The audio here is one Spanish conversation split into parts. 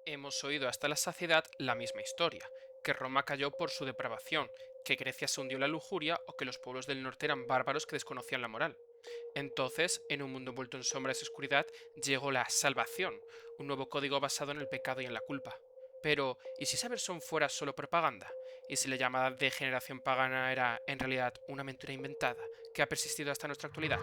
Hemos oído hasta la saciedad la misma historia, que Roma cayó por su depravación, que Grecia se hundió en la lujuria o que los pueblos del norte eran bárbaros que desconocían la moral. Entonces, en un mundo envuelto en sombras y oscuridad, llegó la salvación, un nuevo código basado en el pecado y en la culpa. Pero, ¿y si esa versión fuera solo propaganda? ¿Y si la llamada degeneración pagana era, en realidad, una mentira inventada que ha persistido hasta nuestra actualidad?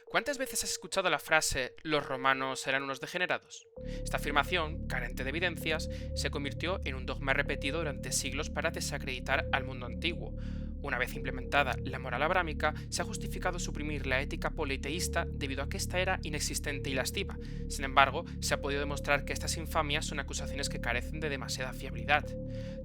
¿Cuántas veces has escuchado la frase los romanos eran unos degenerados? Esta afirmación, carente de evidencias, se convirtió en un dogma repetido durante siglos para desacreditar al mundo antiguo. Una vez implementada la moral abrámica, se ha justificado suprimir la ética politeísta debido a que ésta era inexistente y lasciva. Sin embargo, se ha podido demostrar que estas infamias son acusaciones que carecen de demasiada fiabilidad.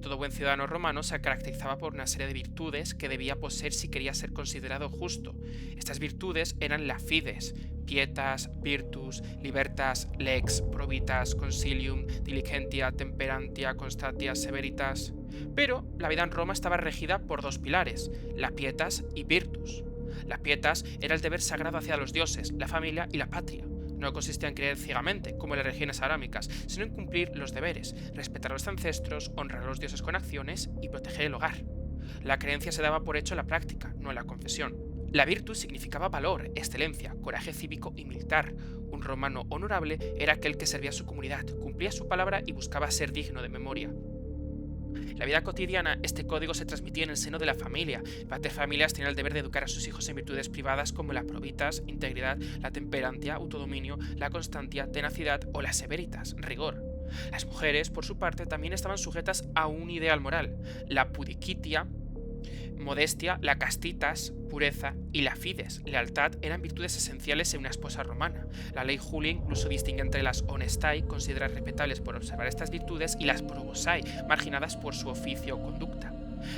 Todo buen ciudadano romano se caracterizaba por una serie de virtudes que debía poseer si quería ser considerado justo. Estas virtudes eran la fides, pietas, virtus, libertas, lex, probitas, consilium, diligentia, temperantia, constantia, severitas. Pero la vida en Roma estaba regida por dos pilares, la pietas y virtus. La pietas era el deber sagrado hacia los dioses, la familia y la patria. No consistía en creer ciegamente, como en las regiones arámicas, sino en cumplir los deberes, respetar a los ancestros, honrar a los dioses con acciones y proteger el hogar. La creencia se daba por hecho en la práctica, no en la confesión. La virtus significaba valor, excelencia, coraje cívico y militar. Un romano honorable era aquel que servía a su comunidad, cumplía su palabra y buscaba ser digno de memoria. En la vida cotidiana, este código se transmitía en el seno de la familia. Paterfamilias tenían el deber de educar a sus hijos en virtudes privadas como la probitas, integridad, la temperantia, autodominio, la constantia, tenacidad o la severitas, rigor. Las mujeres, por su parte, también estaban sujetas a un ideal moral, la pudicitia, modestia, la castitas, pureza, y la fides, lealtad, eran virtudes esenciales en una esposa romana. La ley Julia incluso distingue entre las honestai, consideradas respetables por observar estas virtudes, y las probosai, marginadas por su oficio o conducta.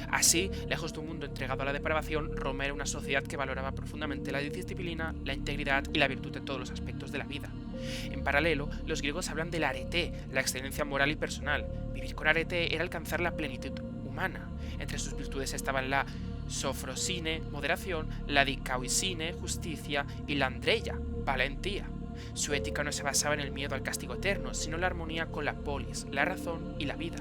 Así, lejos de un mundo entregado a la depravación, Roma era una sociedad que valoraba profundamente la disciplina, la integridad y la virtud en todos los aspectos de la vida. En paralelo, los griegos hablan del arete, la excelencia moral y personal. Vivir con arete era alcanzar la plenitud humana. Entre sus virtudes estaban la sofrosine, moderación, la dicauisine, justicia, y la andreia, valentía. Su ética no se basaba en el miedo al castigo eterno, sino en la armonía con la polis, la razón y la vida.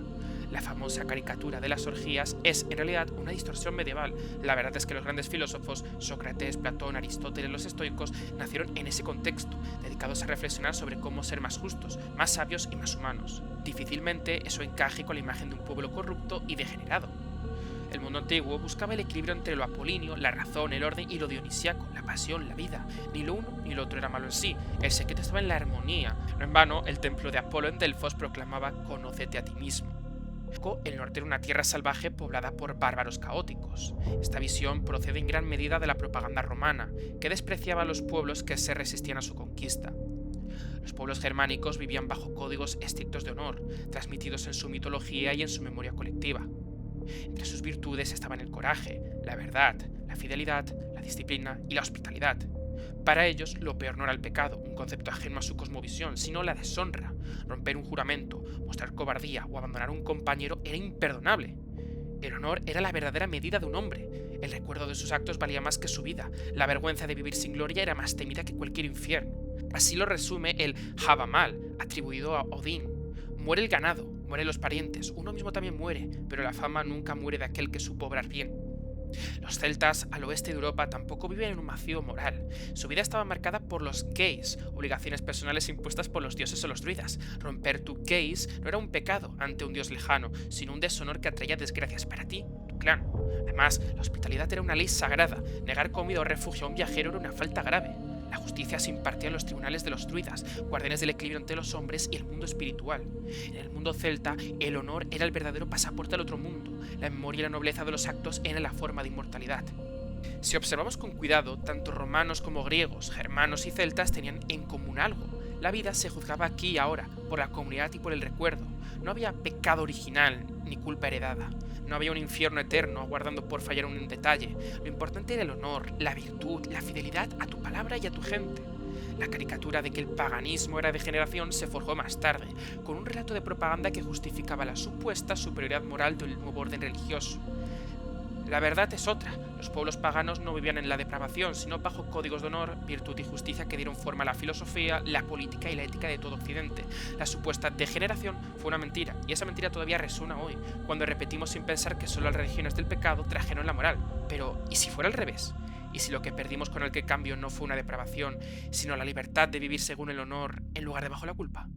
La famosa caricatura de las orgías es, en realidad, una distorsión medieval. La verdad es que los grandes filósofos, Sócrates, Platón, Aristóteles, los estoicos, nacieron en ese contexto, dedicados a reflexionar sobre cómo ser más justos, más sabios y más humanos. Difícilmente eso encaje con la imagen de un pueblo corrupto y degenerado. El mundo antiguo buscaba el equilibrio entre lo apolíneo, la razón, el orden y lo dionisíaco, la pasión, la vida. Ni lo uno ni lo otro era malo en sí. El secreto estaba en la armonía. No en vano, el templo de Apolo en Delfos proclamaba «Conócete a ti mismo». El norte era una tierra salvaje poblada por bárbaros caóticos. Esta visión procede en gran medida de la propaganda romana, que despreciaba a los pueblos que se resistían a su conquista. Los pueblos germánicos vivían bajo códigos estrictos de honor, transmitidos en su mitología y en su memoria colectiva. Entre sus virtudes estaban el coraje, la verdad, la fidelidad, la disciplina y la hospitalidad. Para ellos, lo peor no era el pecado, un concepto ajeno a su cosmovisión, sino la deshonra. Romper un juramento, mostrar cobardía o abandonar a un compañero era imperdonable. El honor era la verdadera medida de un hombre. El recuerdo de sus actos valía más que su vida. La vergüenza de vivir sin gloria era más temida que cualquier infierno. Así lo resume el Havamal, atribuido a Odín. Muere el ganado, mueren los parientes, uno mismo también muere, pero la fama nunca muere de aquel que supo obrar bien. Los celtas al oeste de Europa tampoco vivían en un vacío moral. Su vida estaba marcada por los gays, obligaciones personales impuestas por los dioses o los druidas. Romper tu gays no era un pecado ante un dios lejano, sino un deshonor que atraía desgracias para ti, tu clan. Además, la hospitalidad era una ley sagrada. Negar comida o refugio a un viajero era una falta grave. La justicia se impartía en los tribunales de los druidas, guardianes del equilibrio entre los hombres y el mundo espiritual. En el mundo celta, el honor era el verdadero pasaporte al otro mundo. La memoria y la nobleza de los actos eran la forma de inmortalidad. Si observamos con cuidado, tanto romanos como griegos, germanos y celtas tenían en común algo. La vida se juzgaba aquí y ahora, por la comunidad y por el recuerdo. No había pecado original ni culpa heredada. No había un infierno eterno aguardando por fallar un detalle. Lo importante era el honor, la virtud, la fidelidad a tu palabra y a tu gente. La caricatura de que el paganismo era degeneración se forjó más tarde, con un relato de propaganda que justificaba la supuesta superioridad moral del nuevo orden religioso. La verdad es otra. Los pueblos paganos no vivían en la depravación, sino bajo códigos de honor, virtud y justicia que dieron forma a la filosofía, la política y la ética de todo Occidente. La supuesta degeneración fue una mentira, y esa mentira todavía resuena hoy, cuando repetimos sin pensar que solo las religiones del pecado trajeron la moral. Pero, ¿y si fuera al revés? ¿Y si lo que perdimos con el que cambio no fue una depravación, sino la libertad de vivir según el honor en lugar de bajo la culpa?